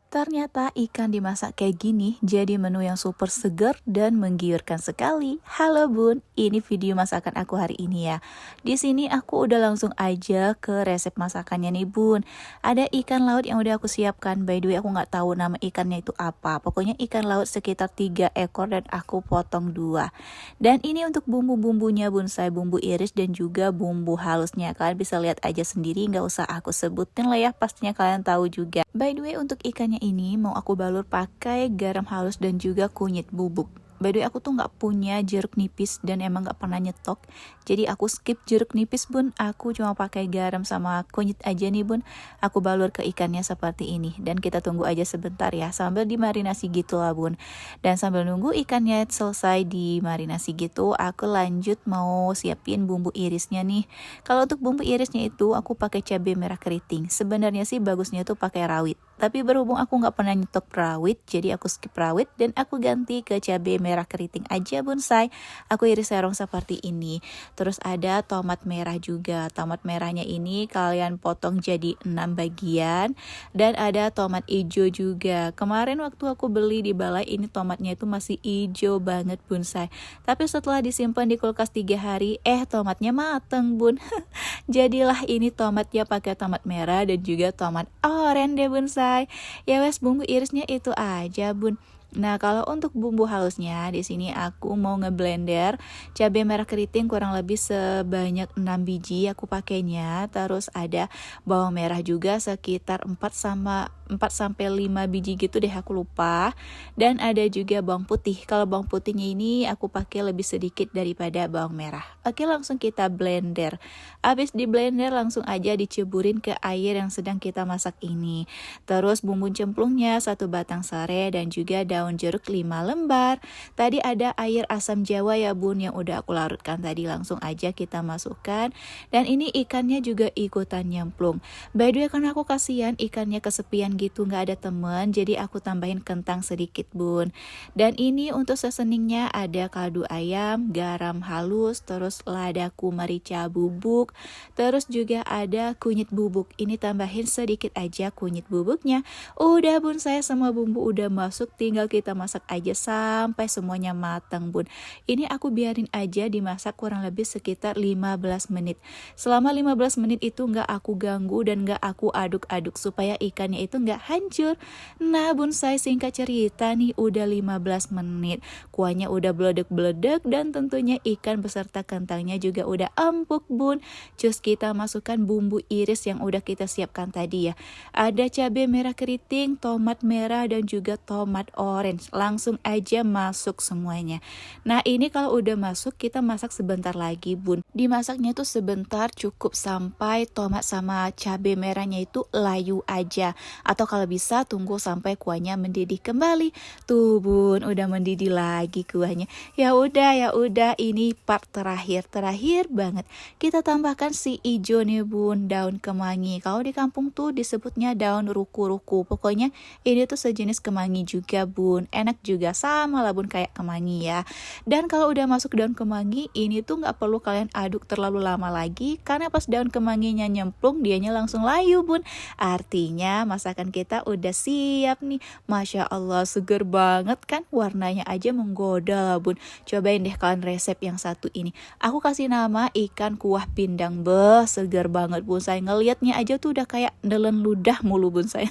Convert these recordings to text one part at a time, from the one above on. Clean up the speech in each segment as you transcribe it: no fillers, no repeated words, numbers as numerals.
Ternyata ikan dimasak kayak gini jadi menu yang super segar dan menggiurkan sekali. Halo Bun, ini video masakan aku hari ini ya. Di sini aku udah langsung aja ke resep masakannya nih Bun. Ada ikan laut yang udah aku siapkan. By the way aku nggak tahu nama ikannya itu apa. Pokoknya ikan laut sekitar 3 ekor dan aku potong 2. Dan ini untuk bumbu-bumbunya Bun, saya bumbu iris dan juga bumbu halusnya. Kalian bisa lihat aja sendiri, nggak usah aku sebutin lah ya, pastinya kalian tahu juga. By the way untuk ikannya ini mau aku balur pakai garam halus dan juga kunyit bubuk. By the way aku tuh nggak punya jeruk nipis dan emang nggak pernah nyetok. Jadi aku skip jeruk nipis Bun. Aku cuma pakai garam sama kunyit aja nih Bun. Aku balur ke ikannya seperti ini. Dan kita tunggu aja sebentar ya sambil dimarinasi gitu lah Bun. Dan sambil nunggu ikannya selesai dimarinasi gitu, aku lanjut mau siapin bumbu irisnya nih. Kalau untuk bumbu irisnya itu aku pakai cabai merah keriting. Sebenarnya sih bagusnya tuh pakai rawit. Tapi berhubung aku nggak pernah nyetok rawit, jadi aku skip rawit dan aku ganti ke cabai merah keriting aja bonsai. Aku iris serong seperti ini. Terus ada tomat merah juga. Tomat merahnya ini kalian potong jadi 6 bagian. Dan ada tomat hijau juga. Kemarin waktu aku beli di balai ini tomatnya itu masih hijau banget bonsai. Tapi setelah disimpan di kulkas 3 hari, tomatnya mateng bun. Jadilah ini tomatnya pakai tomat merah dan juga tomat oranye deh bonsai. Ya wes bumbu irisnya itu aja bun. Nah kalau untuk bumbu halusnya di sini aku mau ngeblender cabai merah keriting kurang lebih sebanyak 6 biji aku pakainya. Terus ada bawang merah juga sekitar 4 sampai 5 biji gitu deh aku lupa. Dan ada juga bawang putih. Kalau bawang putihnya ini aku pakai lebih sedikit daripada bawang merah. Oke langsung kita blender. Habis di blender langsung aja diceburin ke air yang sedang kita masak ini. Terus bumbu cemplungnya 1 batang serai dan juga daun jeruk 5 lembar. Tadi ada air asam jawa ya bun yang udah aku larutkan tadi, langsung aja kita masukkan. Dan ini ikannya juga ikutan nyemplung. By the way karena aku kasihan ikannya kesepian gitu nggak ada temen, jadi aku tambahin kentang sedikit bun. Dan ini untuk seasoningnya ada kaldu ayam, garam halus, terus ladaku merica bubuk, terus juga ada kunyit bubuk. Ini tambahin sedikit aja kunyit bubuknya. Udah bun, saya semua bumbu udah masuk, tinggal kita masak aja sampai semuanya matang bun. Ini aku biarin aja dimasak kurang lebih sekitar 15 menit. Selama 15 menit itu nggak aku ganggu dan nggak aku aduk-aduk supaya ikannya itu nggak hancur. Nah bun, saya singkat cerita nih udah 15 menit. Kuahnya udah beledek-beledek dan tentunya ikan beserta kentangnya juga udah empuk bun. Cus kita masukkan bumbu iris yang udah kita siapkan tadi ya. Ada cabai merah keriting, tomat merah dan juga tomat orange. Langsung aja masuk semuanya. Nah ini kalau udah masuk kita masak sebentar lagi bun. Dimasaknya itu sebentar, cukup sampai tomat sama cabai merahnya itu layu aja. Atau kalau bisa tunggu sampai kuahnya mendidih kembali. Tuh bun, udah mendidih lagi kuahnya. Ya udah ini part terakhir banget. Kita tambahkan si ijo nih bun, daun kemangi. Kalau di kampung tuh disebutnya daun ruku-ruku. Pokoknya ini tuh sejenis kemangi juga bun. Enak juga, sama lah bun kayak kemangi ya. Dan kalau udah masuk daun kemangi, ini tuh nggak perlu kalian aduk terlalu lama lagi, karena pas daun kemanginya nyemplung dianya langsung layu bun. Artinya masakan kita udah siap nih. Masya Allah seger banget kan, warnanya aja menggoda lah bun. Cobain deh kalian resep yang satu ini. Aku kasih nama ikan kuah pindang. Seger banget bun, saya ngelihatnya aja tuh udah kayak nelen ludah mulu bun saya.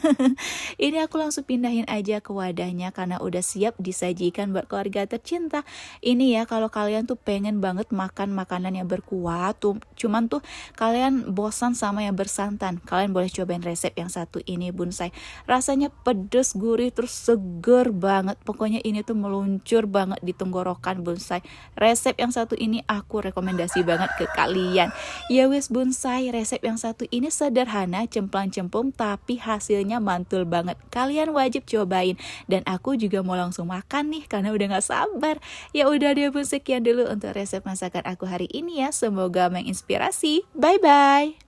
Ini aku langsung pindahin aja ke wadahnya karena udah siap disajikan buat keluarga tercinta. Ini ya kalau kalian tuh pengen banget makan makanan yang berkuah tuh, cuman tuh kalian bosan sama yang bersantan, kalian boleh cobain resep yang satu ini bonsai. Rasanya pedes, gurih, terus seger banget. Pokoknya ini tuh meluncur banget di tenggorokan bonsai. Resep yang satu ini aku rekomendasi banget ke kalian. Ya wis bonsai, resep yang satu ini sederhana, cemplang-cempung, tapi hasilnya mantul banget. Kalian wajib cobain. Dan aku juga mau langsung makan nih karena udah gak sabar. Ya udah deh bun, sekian dulu untuk resep masakan aku hari ini ya. Semoga menginspirasi. Bye bye.